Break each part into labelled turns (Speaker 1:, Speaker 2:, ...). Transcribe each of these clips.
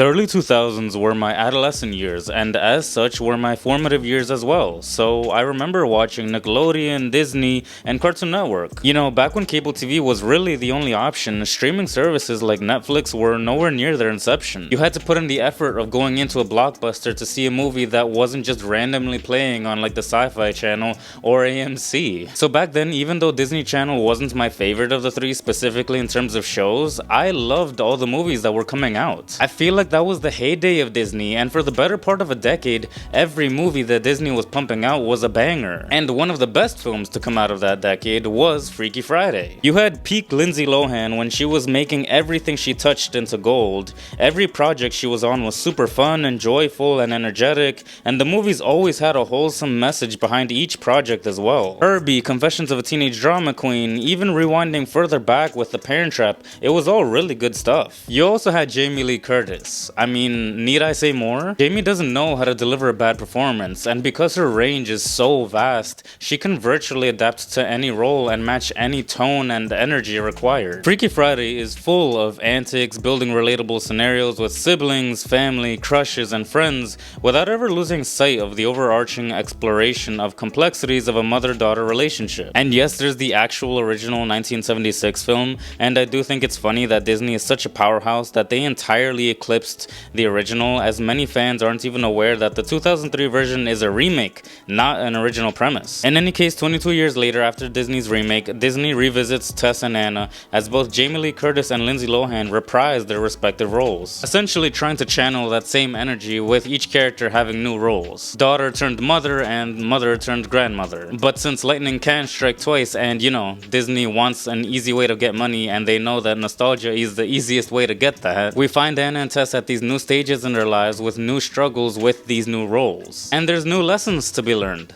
Speaker 1: The early 2000s were my adolescent years, and as such were my formative years as well. So I remember watching Nickelodeon, Disney, and Cartoon Network. You know, back when cable TV was really the only option, streaming services like Netflix were nowhere near their inception. You had to put in the effort of going into a blockbuster to see a movie that wasn't just randomly playing on like the Sci-Fi Channel or AMC. So back then, even though Disney Channel wasn't my favorite of the three specifically in terms of shows, I loved all the movies that were coming out. I feel like that was the heyday of Disney, and for the better part of a decade, every movie that Disney was pumping out was a banger. And one of the best films to come out of that decade was Freaky Friday. You had peak Lindsay Lohan when she was making everything she touched into gold. Every project she was on was super fun and joyful and energetic, and the movies always had a wholesome message behind each project as well. Herbie, Confessions of a Teenage Drama Queen, even rewinding further back with The Parent Trap, it was all really good stuff. You also had Jamie Lee Curtis. I mean, need I say more? Jamie doesn't know how to deliver a bad performance, and because her range is so vast, she can virtually adapt to any role and match any tone and energy required. Freaky Friday is full of antics, building relatable scenarios with siblings, family, crushes, and friends, without ever losing sight of the overarching exploration of complexities of a mother-daughter relationship. And yes, there's the actual original 1976 film, and I do think it's funny that Disney is such a powerhouse that they entirely eclipsed the original, as many fans aren't even aware that the 2003 version is a remake, not an original premise. In any case, 22 years later after Disney's remake, Disney revisits Tess and Anna as both Jamie Lee Curtis and Lindsay Lohan reprise their respective roles, essentially trying to channel that same energy with each character having new roles. Daughter turned mother and mother turned grandmother. But since lightning can strike twice and, you know, Disney wants an easy way to get money and they know that nostalgia is the easiest way to get that, we find Anna and Tess at these new stages in their lives with new struggles with these new roles. And there's new lessons to be learned.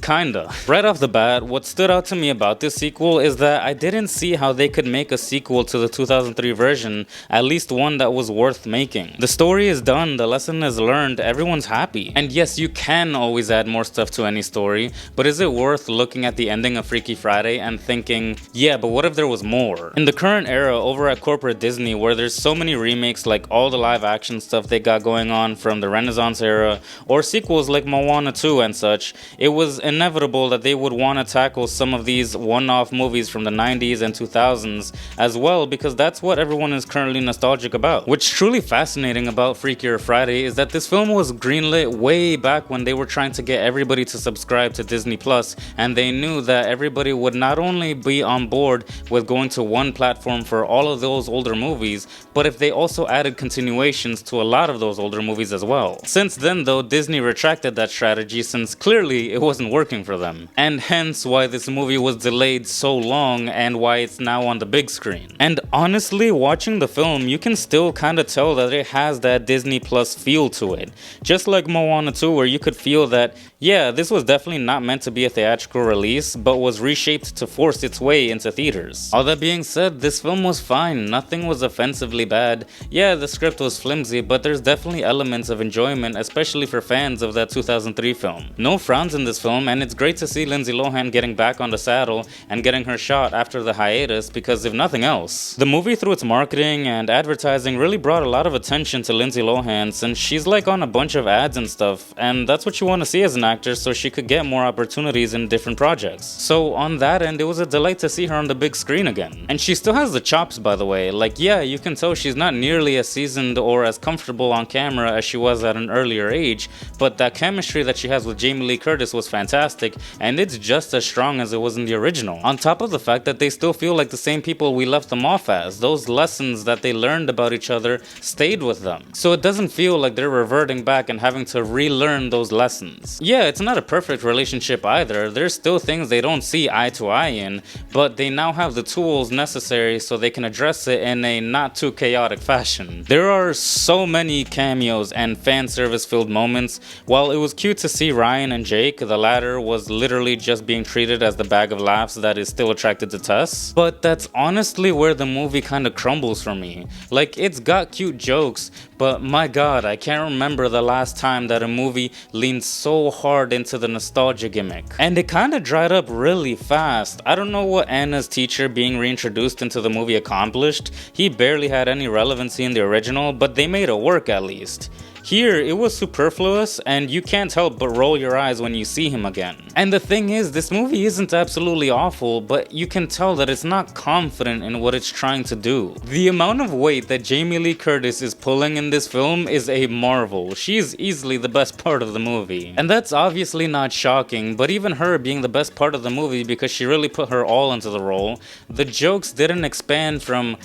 Speaker 1: Kinda. Right off the bat, what stood out to me about this sequel is that I didn't see how they could make a sequel to the 2003 version, at least one that was worth making. The story is done, the lesson is learned, everyone's happy. And yes, you can always add more stuff to any story, but is it worth looking at the ending of Freaky Friday and thinking, yeah, but what if there was more? In the current era over at corporate Disney, where there's so many remakes like all the live action stuff they got going on from the Renaissance era, or sequels like Moana 2 and such, it was inevitable that they would want to tackle some of these one-off movies from the 90s and 2000s as well, because that's what everyone is currently nostalgic about. What's truly fascinating about Freakier Friday is that this film was greenlit way back when they were trying to get everybody to subscribe to Disney Plus, and they knew that everybody would not only be on board with going to one platform for all of those older movies, but if they also added continuations to a lot of those older movies as well. Since then though, Disney retracted that strategy since clearly it wasn't working for them, and hence why this movie was delayed so long and why it's now on the big screen. And honestly, watching the film, you can still kinda tell that it has that Disney Plus feel to it. Just like Moana 2, where you could feel that, yeah, this was definitely not meant to be a theatrical release, but was reshaped to force its way into theaters. All that being said, this film was fine, nothing was offensively bad. Yeah, the script was flimsy, but there's definitely elements of enjoyment, especially for fans of that 2003 film. No frowns in this film, and it's great to see Lindsay Lohan getting back on the saddle and getting her shot after the hiatus, because if nothing else, the movie through its marketing and advertising really brought a lot of attention to Lindsay Lohan, since she's like on a bunch of ads and stuff, and that's what you want to see as an actor so she could get more opportunities in different projects. So on that end, it was a delight to see her on the big screen again. And she still has the chops, by the way. Like, yeah, you can tell she's not nearly as seasoned or as comfortable on camera as she was at an earlier age, but that chemistry that she has with Jamie Lee Curtis was fantastic, and it's just as strong as it was in the original. On top of the fact that they still feel like the same people we left them off as. Those lessons that they learned about each other stayed with them. So it doesn't feel like they're reverting back and having to relearn those lessons. Yeah, it's not a perfect relationship either. There's still things they don't see eye to eye in, but they now have the tools necessary so they can address it in a not too chaotic fashion. There are so many cameos and fan service filled moments. While it was cute to see Ryan and Jake, the latter was literally just being treated as the bag of laughs that is still attracted to Tess. But that's honestly where the movie kind of crumbles for me. Like, it's got cute jokes, but my god, I can't remember the last time that a movie leaned so hard into the nostalgia gimmick. And it kind of dried up really fast. I don't know what Anna's teacher being reintroduced into the movie accomplished. He barely had any relevancy in the original, but they made it work at least. Here, it was superfluous, and you can't help but roll your eyes when you see him again. And the thing is, this movie isn't absolutely awful, but you can tell that it's not confident in what it's trying to do. The amount of weight that Jamie Lee Curtis is pulling in this film is a marvel. She is easily the best part of the movie. And that's obviously not shocking, but even her being the best part of the movie because she really put her all into the role, the jokes didn't expand from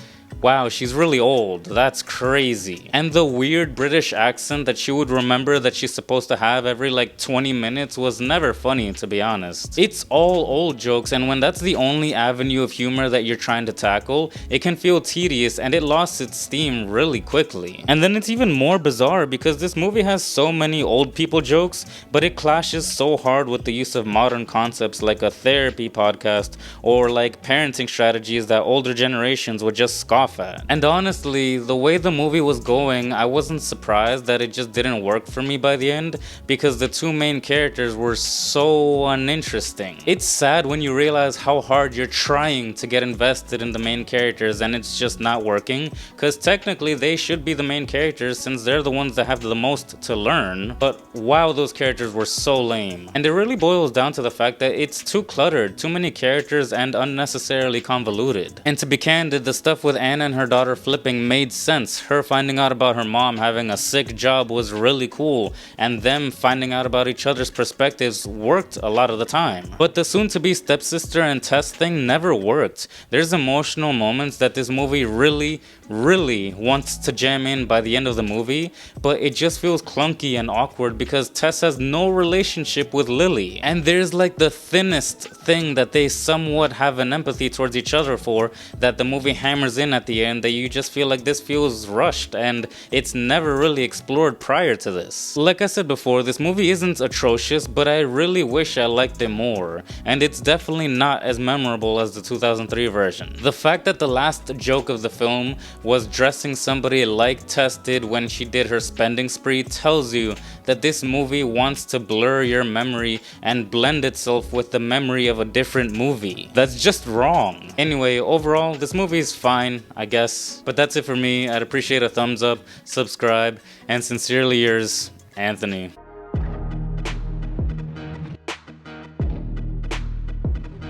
Speaker 1: wow, she's really old, that's crazy. And the weird British accent that she would remember that she's supposed to have every like 20 minutes was never funny, to be honest. It's all old jokes, and when that's the only avenue of humor that you're trying to tackle, it can feel tedious and it lost its steam really quickly. And then it's even more bizarre because this movie has so many old people jokes, but it clashes so hard with the use of modern concepts like a therapy podcast or like parenting strategies that older generations would just scoff at. And honestly, the way the movie was going, I wasn't surprised that it just didn't work for me by the end because the two main characters were so uninteresting. It's sad when you realize how hard you're trying to get invested in the main characters and it's just not working, because technically they should be the main characters since they're the ones that have the most to learn, but wow, those characters were so lame. And it really boils down to the fact that it's too cluttered, too many characters, and unnecessarily convoluted. And to be candid, the stuff with Anna and her daughter flipping made sense. Her finding out about her mom having a sick job was really cool, and them finding out about each other's perspectives worked a lot of the time. But the soon-to-be stepsister and Tess thing never worked. There's emotional moments that this movie really wants to jam in by the end of the movie, but it just feels clunky and awkward because Tess has no relationship with Lily. And there's like the thinnest thing that they somewhat have an empathy towards each other for that the movie hammers in at the end, that you just feel like this feels rushed and it's never really explored prior to this. Like I said before, this movie isn't atrocious, but I really wish I liked it more, and it's definitely not as memorable as the 2003 version. The fact that the last joke of the film was dressing somebody like Tess did when she did her spending spree tells you that this movie wants to blur your memory and blend itself with the memory of a different movie. That's just wrong. Anyway, overall, this movie is fine, I guess. But that's it for me. I'd appreciate a thumbs up, subscribe, and sincerely yours, Anthony.